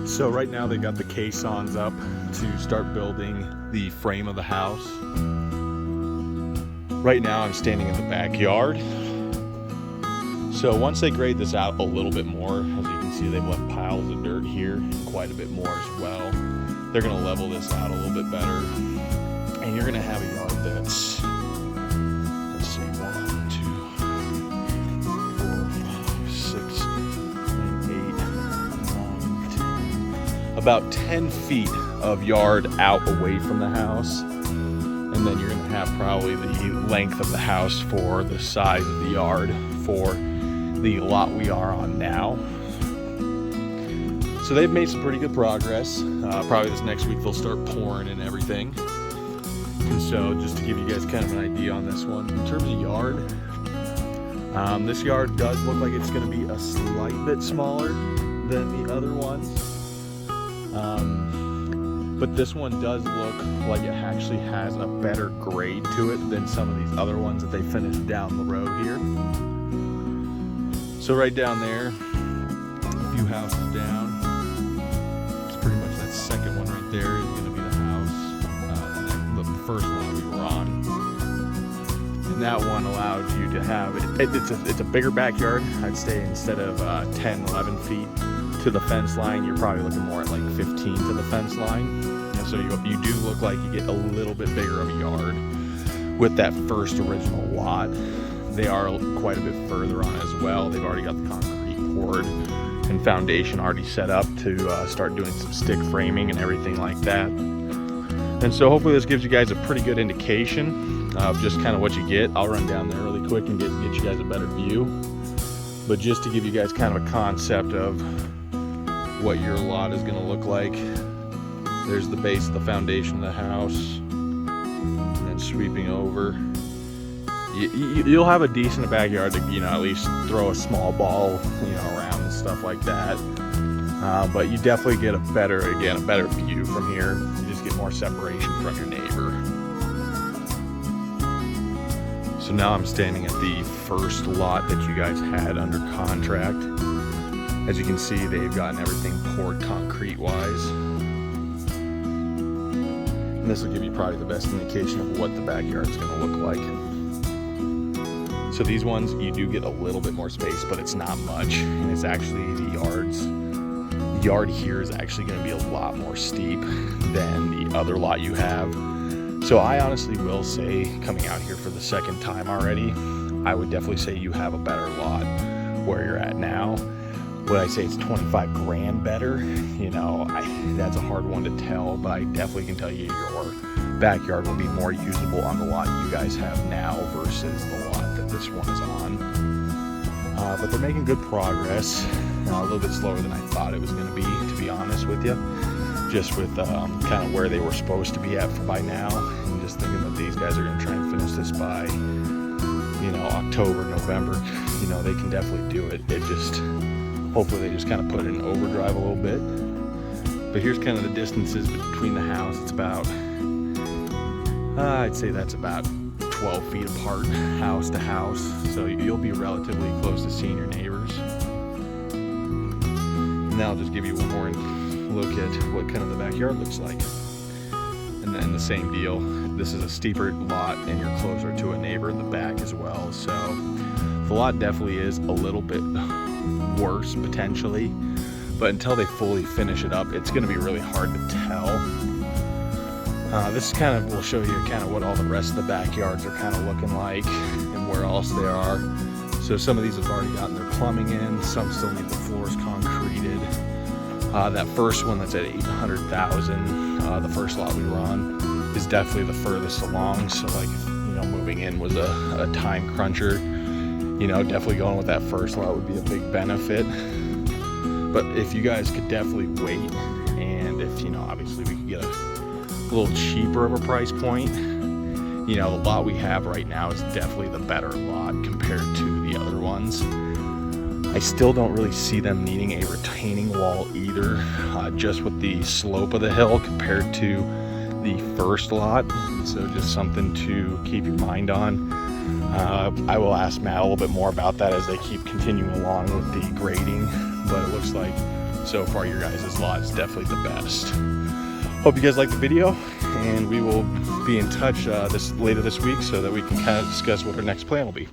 So right now they got the caissons up to start building the frame of the house. Right now I'm standing in the backyard. So once they grade this out a little bit more, as you can see, they've left piles of dirt here and quite a bit more as well. They're gonna level this out a little bit better. And you're gonna have a yard that's, let's see, 1, 2, 4, 5, 6, 7, 8, 9, 10. About 10 feet of yard out away from the house. And then you're gonna have probably the length of the house for the size of the yard for the lot we are on now. So they've made some pretty good progress. Probably this next week they'll start pouring and everything. And so just to give you guys kind of an idea on this one, in terms of yard, this yard does look like it's gonna be a slight bit smaller than the other ones. But this one does look like it actually has a better grade to it than some of these other ones that they finished down the road here. So right down there, a few houses down, it's pretty much that second one right there is gonna be the house, the first lot we were on. And that one allowed you to have, it's a bigger backyard. I'd say instead of 10, 11 feet to the fence line, you're probably looking more at like 15 to the fence line. And so you do look like you get a little bit bigger of a yard with that first original lot. They are quite a bit further on as well. They've already got the concrete poured and foundation already set up to start doing some stick framing and everything like that. And so hopefully this gives you guys a pretty good indication of just kind of what you get. I'll run down there really quick and get you guys a better view. But just to give you guys kind of a concept of what your lot is gonna look like. There's the base of the foundation of the house. And then sweeping over. You'll have a decent backyard to, at least throw a small ball, around and stuff like that. But you definitely get a better view from here. You just get more separation from your neighbor. So now I'm standing at the first lot that you guys had under contract. As you can see, they've gotten everything poured concrete-wise. And this will give you probably the best indication of what the backyard is going to look like. So these ones, you do get a little bit more space, but it's not much. And it's actually the yard here is actually going to be a lot more steep than the other lot you have. So I honestly will say, coming out here for the second time already, I would definitely say you have a better lot where you're at now. Would I say it's 25 grand better? That's a hard one to tell, but I definitely can tell you your backyard will be more usable on the lot you guys have now versus the lot that this one is on. But they're making good progress. A little bit slower than I thought it was going to be honest with you. Just with kind of where they were supposed to be at by now. And just thinking that these guys are going to try and finish this by, October, November. They can definitely do it. Hopefully they just kind of put it in overdrive a little bit. But here's kind of the distances between the house. It's about, I'd say that's about 12 feet apart, house to house. So you'll be relatively close to seeing your neighbors. And now I'll just give you one more look at what kind of the backyard looks like. And then the same deal. This is a steeper lot and you're closer to a neighbor in the back as well. So the lot definitely is a little bit worse potentially, but until they fully finish it up, it's going to be really hard to tell. This kind of will show you kind of what all the rest of the backyards are kind of looking like and where else they are. So some of these have already gotten their plumbing in, some still need the floors concreted. That first one that's at 800,000, the first lot we were on, is definitely the furthest along. So like, moving in was a time cruncher. Definitely going with that first lot would be a big benefit. But if you guys could definitely wait, and if, obviously we could get a little cheaper of a price point, the lot we have right now is definitely the better lot compared to the other ones. I still don't really see them needing a retaining wall either, just with the slope of the hill compared to the first lot. So just something to keep your mind on. I will ask Matt a little bit more about that as they keep continuing along with the grading. but it looks like so far your guys' lot is definitely the best. Hope you guys like the video, and we will be in touch later this week so that we can kind of discuss what our next plan will be.